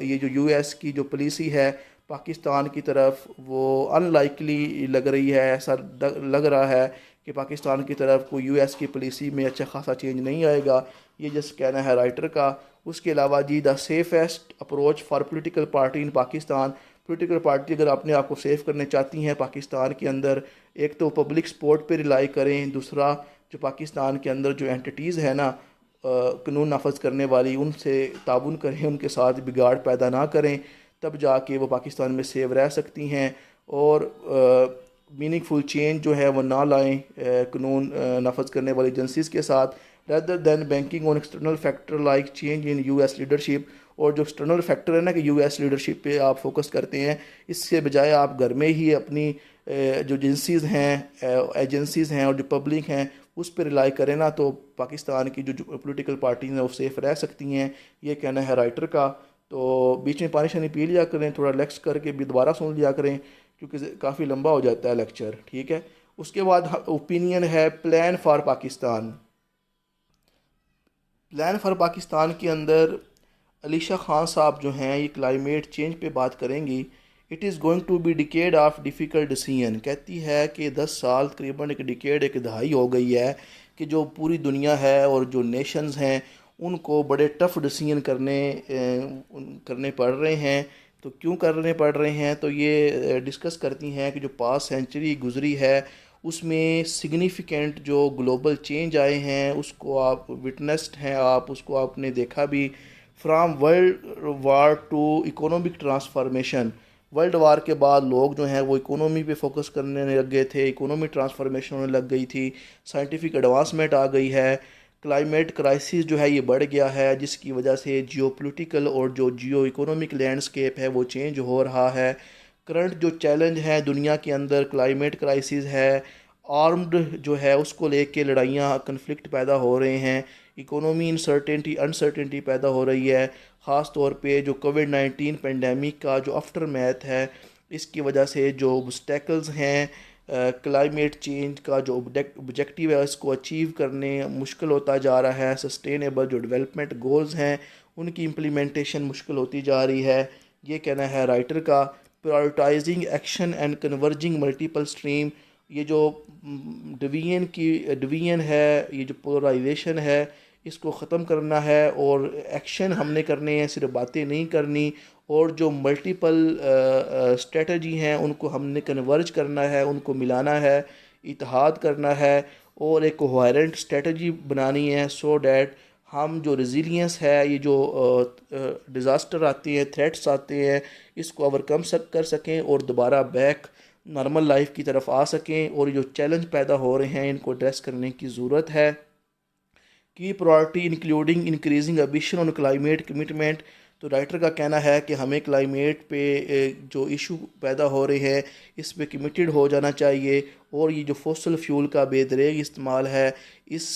ये जो यूएस की जो पॉलिसी है पाकिस्तान की तरफ, वो अनलाइकली लग रही है। ऐसा लग रहा है कि पाकिस्तान की तरफ कोई यूएस की पॉलिसी में अच्छा खासा चेंज नहीं आएगा। ये जस्ट कहना है राइटर का। उसके अलावा जी, the safest approach for political party in Pakistan, political party अगर अपने आप को सेफ करने चाहती हैं पाकिस्तान के अंदर, एक तो पब्लिक सपोर्ट पे रिलाई करें, दूसरा जो पाकिस्तान के अंदर जो एंटिटीज़ है ना कानून नाफज करने वाली, उनसे ताउन करें, उनके साथ बिगाड़ पैदा ना करें, तब जाके वो पाकिस्तान में सेव रह सकती हैं। और मीनिंगफुल चेंज जो है वो ना लाएं कानून नाफज करने वाली एजेंसीज़ के साथ, rather than banking on external factor like change in US leadership. और जो एक्सटर्नल फैक्टर है ना कि यूएस लीडरशिप पे आप फोकस करते हैं, इससे बजाय आप घर में ही अपनी जो एजेंसीज़ हैं और जो पब्लिक हैं उस पर रिलाई करें ना, तो पाकिस्तान की जो पॉलिटिकल पार्टीज हैं वो सेफ रह सकती हैं। ये कहना है राइटर का। तो बीच में पानी शानी पी लिया करें, थोड़ा रिलैक्स करके भी दोबारा सुन लिया करें, क्योंकि काफ़ी लंबा हो जाता है लेक्चर, ठीक है। उसके बाद ओपिनियन है plan for Pakistan. Plan for Pakistan के अंदर अलीशा खान साहब जो हैं ये क्लाइमेट चेंज पे बात करेंगी। It is going to be decade of difficult decision, कहती है कि 10 साल तकरीबन एक डिकेड, एक दहाई हो गई है कि जो पूरी दुनिया है और जो नेशंस हैं उनको बड़े टफ डिसीजन करने पड़ रहे हैं। तो क्यों करने पड़ रहे हैं, तो ये डिस्कस करती हैं कि जो पास्ट सेंचुरी गुजरी है उसमें सिग्निफिकेंट जो ग्लोबल चेंज आए हैं उसको आप विटनेस्ड हैं, आप उसको आपने देखा भी। From world war to economic transformation, world war के बाद लोग जो हैं वो इकोनॉमी पे फोकस करने लग गए थे, इकोनॉमिक ट्रांसफॉर्मेशन होने लग गई थी, साइंटिफिक एडवांसमेंट आ गई है। क्लाइमेट क्राइसिस जो है ये बढ़ गया है, जिसकी वजह से जियोपॉलिटिकल और जो जियो इकोनॉमिक लैंडस्केप है वो चेंज हो रहा है। करंट जो चैलेंज है दुनिया के अंदर क्लाइमेट क्राइसिस है, आर्म्ड जो है उसको लेके लड़ाइयाँ कन्फ्लिक्ट पैदा हो रहे हैं, इकोनॉमी अनसर्टेनिटी पैदा हो रही है। ख़ास तौर पे जो कोविड-19 पेंडेमिक का जो आफ्टर मैथ है, इसकी वजह से जो ऑब्स्टेकल्स हैं क्लाइमेट चेंज का जो ऑब्जेक्टिव है इसको अचीव करने मुश्किल होता जा रहा है। सस्टेनेबल जो डेवलपमेंट गोल्स हैं उनकी इम्प्लीमेंटेशन मुश्किल होती जा रही है। ये कहना है राइटर का। Prioritising action and converging multiple stream, ये जो डिवीजन है, ये जो पोलराइजेशन है, इसको ख़त्म करना है और एक्शन हमने करने हैं, सिर्फ बातें नहीं करनी। और जो मल्टीपल स्ट्रेटजी हैं उनको हमने कन्वर्ज करना है, उनको मिलाना है, इत्तेहाद करना है और एक कोहेरेंट स्ट्रेटजी बनानी है, सो डैट हम जो रेजिलियंस है, ये जो डिज़ास्टर आते हैं, थ्रेट्स आते हैं, इसको ओवरकम कर सकें और दोबारा बैक नॉर्मल लाइफ की तरफ आ सकें। और जो चैलेंज पैदा हो रहे हैं इनको एड्रेस करने की ज़रूरत है। की priority including increasing ambition on climate commitment, तो राइटर का कहना है कि हमें क्लाइमेट पे जो इशू पैदा हो रहे हैं इस पे कमिटेड हो जाना चाहिए और ये जो फॉसिल फ्यूल का बेदरेग इस्तेमाल है इस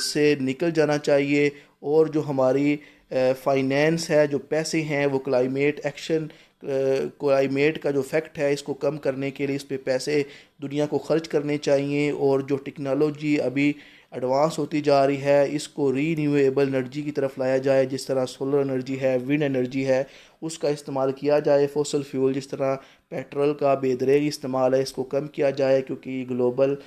से निकल जाना चाहिए। और जो हमारी फाइनेंस है, जो पैसे हैं, वो क्लाइमेट एक्शन, क्लाइमेट का जो फैक्ट है इसको कम करने के लिए इस पे पैसे दुनिया को खर्च करने चाहिए। और जो टेक्नोलॉजी अभी एडवांस होती जा रही है इसको रीन्यूएबल एनर्जी की तरफ लाया जाए, जिस तरह सोलर एनर्जी है, विंड एनर्जी है, उसका इस्तेमाल किया जाए। फॉसिल फ्यूल जिस तरह पेट्रोल का बेदरेग इस्तेमाल है इसको कम किया जाए, क्योंकि ग्लोबल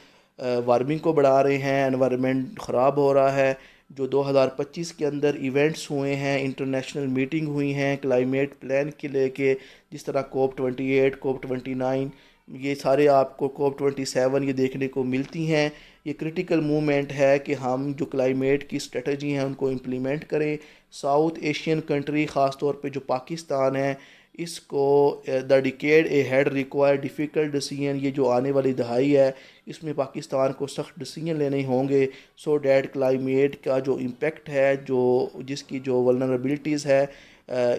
वार्मिंग को बढ़ा रहे हैं, एनवायरनमेंट ख़राब हो रहा है। जो 2025 के अंदर इवेंट्स हुए हैं, इंटरनेशनल मीटिंग हुई हैं क्लाइमेट प्लान के लेके, जिस तरह COP28, COP29, ये सारे आपको COP27 ये देखने को मिलती हैं। ये क्रिटिकल मूवमेंट है कि हम जो क्लाइमेट की स्ट्रेटजी हैं उनको इम्प्लीमेंट करें। साउथ एशियन कंट्री ख़ास तौर पे जो पाकिस्तान है इसको the decade A had require difficult decision, ये जो आने वाली दहाई है इसमें पाकिस्तान को सख्त डिसीजन लेने होंगे, सो डैट क्लाइमेट का जो इम्पेक्ट है, जो जिसकी जो वल्नरेबिलिटीज़ है,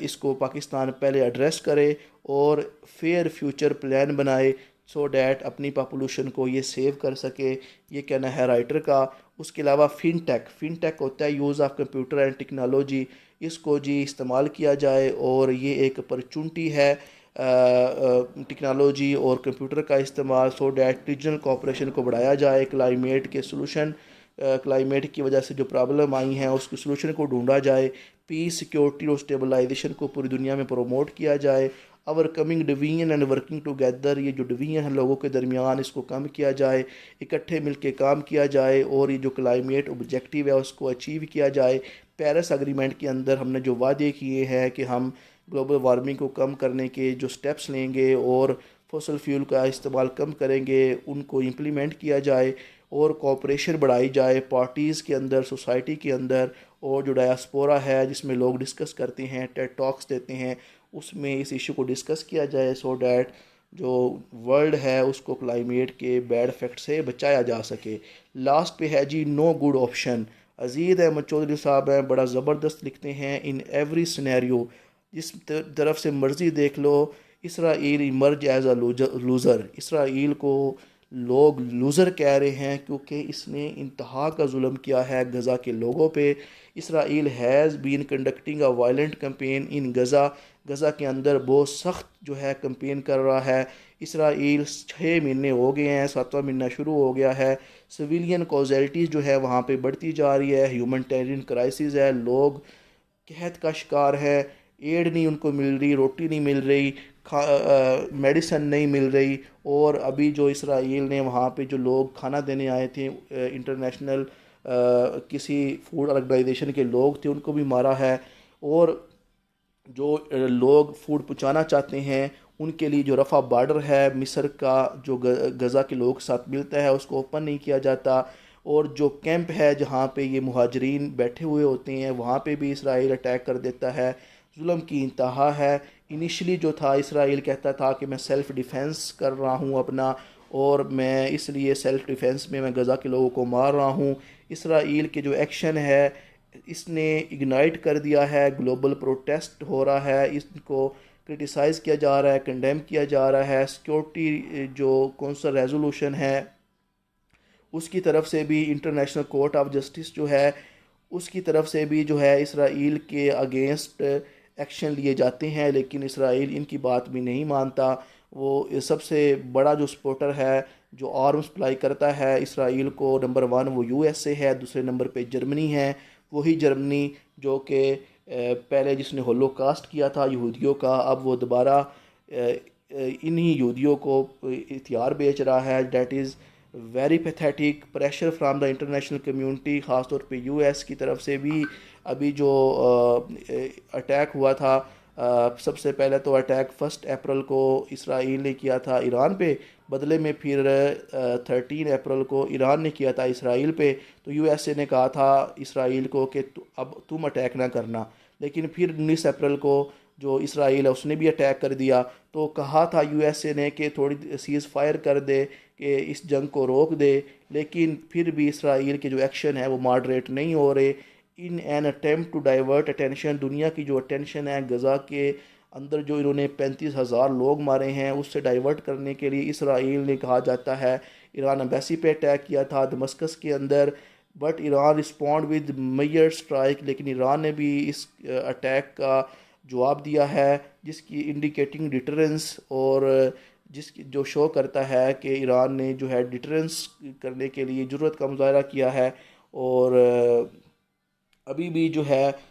इसको पाकिस्तान पहले एड्रेस करे और फेयर फ्यूचर प्लान बनाए। सो डैट अपनी पॉपुलेशन को ये सेव कर सके, ये कहना है राइटर का। उसके अलावा फ़िनटेक होता है use of computer and technology, इसको जी इस्तेमाल किया जाए और ये एक अपॉर्चुनिटी है टेक्नोलॉजी और कंप्यूटर का इस्तेमाल, सो डैट रीजनल कोऑपरेशन को बढ़ाया जाए, क्लाइमेट के सलूशन क्लाइमेट की वजह से जो प्रॉब्लम आई हैं उसके सलूशन को ढूंढा जाए, पीस सिक्योरिटी और स्टेबलाइजेशन को पूरी दुनिया में प्रमोट किया जाए, over coming division and working together, ये जो डिवीजन है लोगों के दरमियान इसको कम किया जाए, इकट्ठे मिलकर काम किया जाए और ये जो क्लाइमेट ऑब्जेक्टिव है उसको अचीव किया जाए। पेरिस एग्रीमेंट के अंदर हमने जो वादे किए हैं कि हम ग्लोबल वार्मिंग को कम करने के जो स्टेप्स लेंगे और फॉसल फ्यूल का इस्तेमाल कम करेंगे, उनको इम्प्लीमेंट किया जाए और कोऑपरेशन बढ़ाई जाए पार्टीज़ के अंदर, सोसाइटी के अंदर। और जो डायस्पोरा है जिसमें लोग डिस्कस करते हैं, टेड टॉक्स देते हैं, उसमें इस इशू को डिस्कस किया जाए सो डैट जो वर्ल्ड है उसको क्लाइमेट के बैड इफेक्ट से बचाया जा सके। लास्ट पे है जी नो गुड ऑप्शन। अजीज़ अहमद चौधरी साहब हैं, बड़ा ज़बरदस्त लिखते हैं इन एवरी सिनेरियो, जिस तरफ से मर्ज़ी देख लो, Israel emerge as a loser. Israel को लोग लूज़र कह रहे हैं क्योंकि इसने इंतहा का जुल्म किया है गज़ा के लोगों पे। Israel has been conducting a violent campaign in Gaza, Gaza के अंदर बहुत सख्त जो है कैंपेन कर रहा है। इसराइल 6 महीने हो गए हैं, 7वां महीना शुरू हो गया है। सिविलियन कॉजैलिटीज़ जो है वहाँ पे बढ़ती जा रही है, ह्यूमनिटेरियन क्राइसिस है, लोग कहत का शिकार है, एड नहीं उनको मिल रही, रोटी नहीं मिल रही, मेडिसन नहीं मिल रही। और अभी जो इसराइल ने वहाँ पे जो लोग खाना देने आए थे, इंटरनेशनल किसी फूड ऑर्गेनाइजेशन के लोग थे, उनको भी मारा है। और जो लोग फूड पहुँचाना चाहते हैं उनके लिए जो रफ़ा बॉर्डर है मिस्र का जो गज़ा के लोगों के साथ मिलता है उसको ओपन नहीं किया जाता। और जो कैंप है जहाँ पे ये मुहाजिरीन बैठे हुए होते हैं वहाँ पे भी इसराइल अटैक कर देता है। जुल्म की इंतहा है। इनिशली जो था इसराइल कहता था कि मैं सेल्फ़ डिफेंस कर रहा हूँ अपना, और मैं इसलिए सेल्फ़ डिफेंस में मैं गज़ा के लोगों को मार रहा हूँ। इसराइल के जो एक्शन है इसने इग्नाइट कर दिया है, ग्लोबल प्रोटेस्ट हो रहा है, इसको क्रिटिसाइज़ किया जा रहा है, कंडेम किया जा रहा है। सिक्योरिटी जो कौंसल रेजोल्यूशन है उसकी तरफ से भी, इंटरनेशनल कोर्ट ऑफ जस्टिस जो है उसकी तरफ से भी जो है इसराइल के अगेंस्ट एक्शन लिए जाते हैं, लेकिन इसराइल इनकी बात भी नहीं मानता। वो सबसे बड़ा जो सपोर्टर है जो आर्म सप्लाई करता है इसराइल को, नंबर 1 वो यूएसए है, दूसरे नंबर पे जर्मनी है। वही जर्मनी जो कि पहले जिसने होलोकास्ट किया था यहूदियों का, अब वो दोबारा इन्हीं यहूदियों को हथियार बेच रहा है। That is very pathetic. Pressure from the international community, ख़ासतौर पे यूएस की तरफ से भी। अभी जो अटैक हुआ था, सबसे पहले तो अटैक 1 अप्रैल को इसराइल ने किया था ईरान पे, बदले में फिर 13 अप्रैल को ईरान ने किया था इसराइल पे। तो यूएसए ने कहा था इसराइल को कि अब तुम अटैक ना करना, लेकिन फिर 19 अप्रैल को जो इसराइल है उसने भी अटैक कर दिया। तो कहा था यूएसए ने कि थोड़ी सीज़ फायर कर दे, कि इस जंग को रोक दे, लेकिन फिर भी इसराइल के जो एक्शन है वो मॉडरेट नहीं हो रहे। In an attempt to divert attention, दुनिया की जो अटेंशन है गज़ा के अंदर जो इन्होंने 35,000 लोग मारे हैं उससे डाइवर्ट करने के लिए इसराइल ने, कहा जाता है, ईरान एम्बेसी पे अटैक किया था दमस्कस के अंदर। But Iran respond with major strike, लेकिन ईरान ने भी इस अटैक का जवाब दिया है जिसकी इंडिकेटिंग डिटरेंस, और जिसकी जो शो करता है कि ईरान ने जो है डिटरेंस करने के लिए ज़रूरत का मुजाहरा किया है। और अभी भी जो है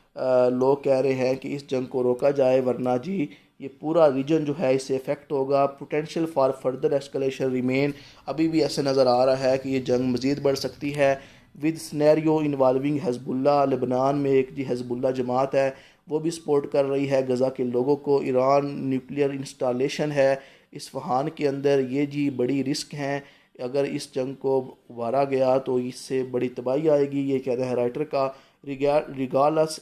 लोग कह रहे हैं कि इस जंग को रोका जाए, वरना जी ये पूरा रीजन जो है इससे इफ़ेक्ट होगा। Potential for further escalation remain, अभी भी ऐसे नज़र आ रहा है कि ये जंग मज़ीद बढ़ सकती है। विद स्नैरियो इन्वॉल्विंग हज़बुल्ला, लेबनान में एक जी हज़बुल्ला जमात है वो भी सपोर्ट कर रही है गज़ा के लोगों को। ईरान न्यूक्लियर इंस्टॉलेशन है इस्फहान के अंदर, ये जी बड़ी रिस्क हैं। अगर इस जंग को वारा गया तो इससे बड़ी तबाही आएगी, ये कहना है राइटर का। रिगार्डलेस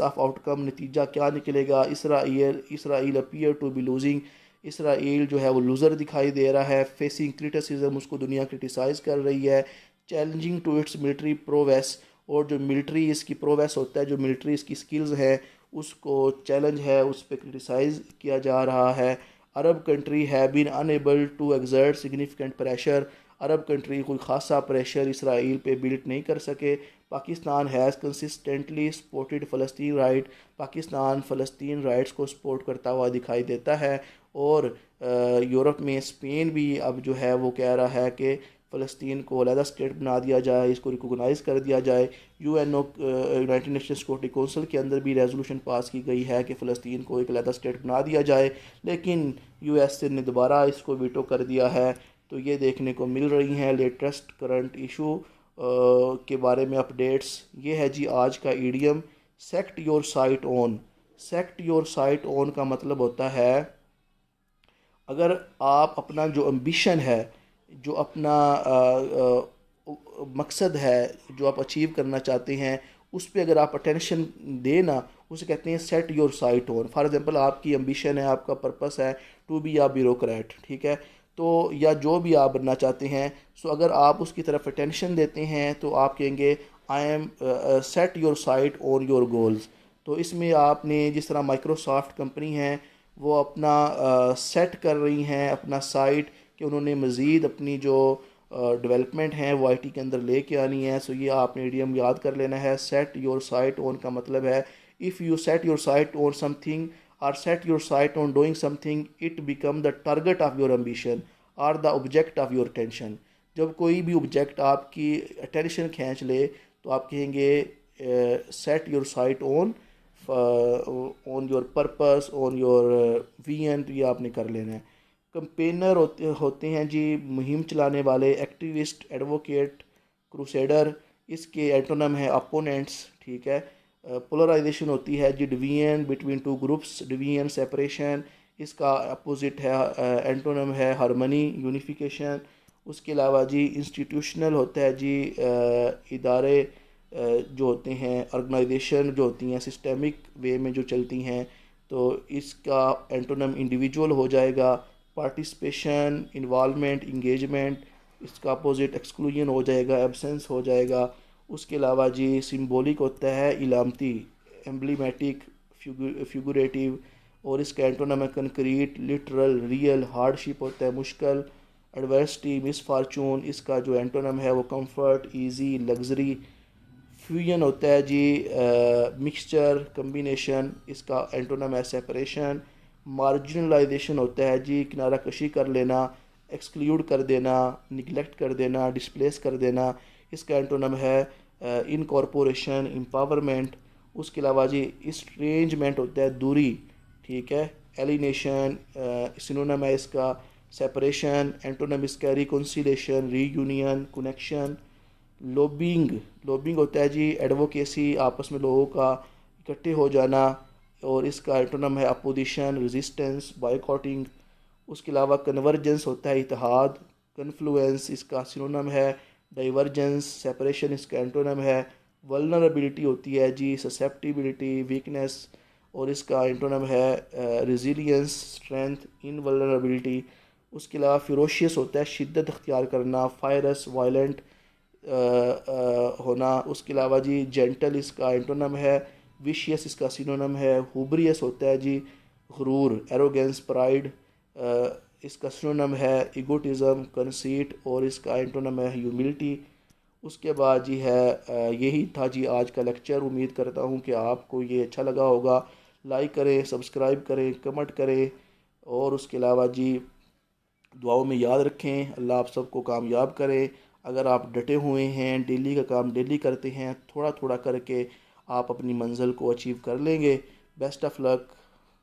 ऑफ आउटकम, नतीजा क्या निकलेगा, Israel appear to be losing, Israel जो है वो लूज़र दिखाई दे रहा है। फेसिंग क्रिटिसिज्म, उसको दुनिया क्रिटिसाइज़ कर रही है। Challenging to its military prowess, और जो मिलिट्री इसकी प्रोवेस होता है, जो मिलिट्री इसकी स्किल्स है उसको चैलेंज है, उस पर क्रिटिसाइज़ किया जा रहा है। Arab country have been unable to exert significant pressure. Arab country कोई ख़ासा प्रेशर इसराइल पे बिल्ट नहीं कर सके। पाकिस्तान हैज़ कंसिस्टेंटली सपोर्टेड फ़लस्तीन राइट। पाकिस्तान फ़लस्तीन राइट्स को सपोर्ट करता हुआ दिखाई देता है। और यूरोप में स्पेन भी अब जो है वो कह रहा है कि फ़लस्तीन को अलहदा स्टेट बना दिया जाए, इसको रिकोगनाइज़ कर दिया जाए। UNO United Nations security council के अंदर भी रेजोल्यूशन पास की गई है कि फ़लस्तीन को एक अलहदा स्टेट बना दिया जाए, लेकिन यूएस ने दोबारा इसको वीटो कर दिया है। तो ये देखने को मिल रही हैं लेटेस्ट करंट इशू के बारे में अपडेट्स। ये है जी आज का idiom, set your sight on. Set your sight on का मतलब होता है अगर आप अपना जो एम्बिशन है, जो अपना मकसद है, जो आप अचीव करना चाहते हैं, उस पर अगर आप अटेंशन देना, उसे कहते हैं set your sight on. For example आपकी एम्बिशन है, आपका पर्पस है टू बी अ ब्यूरोक्रेट, ठीक है, तो या जो भी आप बनना चाहते हैं, सो अगर आप उसकी तरफ अटेंशन देते हैं तो आप कहेंगे I am set your sight on your goals. तो इसमें आपने जिस तरह माइक्रोसॉफ्ट कंपनी है वो अपना सेट कर रही हैं अपना साइट कि उन्होंने मज़ीद अपनी जो डेवलपमेंट हैं वो आईटी के अंदर लेके आनी है। सो ये आपने इडियम याद कर लेना है। सेट योर साइट ऑन का मतलब है if you set your sight on something or set your sight on doing something, it become the target of your ambition or the object of your attention. जब कोई भी object आपकी attention खींच ले तो आप कहेंगे set your sight on on your purpose, on your vision. तो ये आपने कर लेना है। कंपेनर होते हैं जी मुहिम चलाने वाले, एक्टिविस्ट, एडवोकेट, क्रूसेडर। इसके एंटोनम है अपोनेंट्स, ठीक है। पोलराइजेशन होती है जी division between two groups, division separation. इसका अपोजिट है एंटोनम है हारमनी, यूनिफिकेशन। उसके अलावा जी इंस्टीट्यूशनल होता है जी इदारे जो होते हैं, ऑर्गेनाइजेशन जो होती हैं सिस्टेमिक वे में जो चलती हैं। तो इसका एंटोनम इंडिविजुअल हो जाएगा। Participation, involvement, engagement. इसका अपोजिट एक्सक्लूजन हो जाएगा, एब्सेंस हो जाएगा। उसके अलावा जी सिंबॉलिक होता है इलामती, एम्ब्लीमेटिक, फिगुरेटिव। और इसका एंटोनम है कंक्रीट, लिटरल, रियल। हार्डशिप होता है मुश्किल, एडवर्सिटी, मिसफॉर्चून। इसका जो एंटोनम है वो कंफर्ट, इजी, लग्जरी। फ्यूजन होता है जी मिक्सचर, कम्बिनेशन। इसका एंटोनम है सेपरेशन। मार्जिनलाइजेशन होता है जी किनारा कशी कर लेना, एक्सक्लूड कर देना, निगलेक्ट कर देना, डिस्प्लेस कर देना। इसका एंटोनम है इनकॉर्पोरेशन, एम्पावरमेंट। उसके अलावा जी इस्ट्रेंजमेंट होता है दूरी, ठीक है। एलिनेशन सिनोनिम है इसका सेपरेशन। एंटोनम इसका reconciliation, reunion, connection. Lobbying, lobbying होता है जी एडवोकेसी, आपस में लोगों का इकट्ठे हो जाना। और इसका एंटोनम है अपोजिशन, रेजिस्टेंस, बॉयकॉटिंग। उसके अलावा कन्वर्जेंस होता है इत्तेहाद, कन्फ्लुएंस। इसका सिनोनिम है डाइवर्जेंस, सेपरेशन। इसका एंटोनम है वल्नरेबिलिटी होती है जी ससेप्टिबिलिटी, वीकनेस। और इसका एंटोनम है रेजिलियंस, स्ट्रेंथ, इनवल्नरेबिलिटी। उसके अलावा फिरोशियस होता है शिद्दत अख्तियार करना, फायरस, वायलेंट होना। उसके अलावा जी जेंटल, इसका एंटोनम है विशियस। इसका सिनोनिम है हुब्रियस होता है जी गुरूर, एरोगेंस, प्राइड। इसका सिनोनिम है इगोटिज़म, कंसीट। और इसका एंटोनम है ह्यूमिलिटी। उसके बाद जी है यही था जी आज का लेक्चर। उम्मीद करता हूँ कि आपको ये अच्छा लगा होगा। लाइक करें, सब्सक्राइब करें, कमेंट करें। और उसके अलावा जी दुआओं में याद रखें। अल्लाह आप सबको कामयाब करे। अगर आप डटे हुए हैं, डेली का काम डेली करते हैं, थोड़ा थोड़ा करके आप अपनी मंजिल को अचीव कर लेंगे। Best of luck.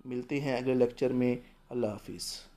मिलते हैं अगले लेक्चर में। अल्लाह हाफिज़।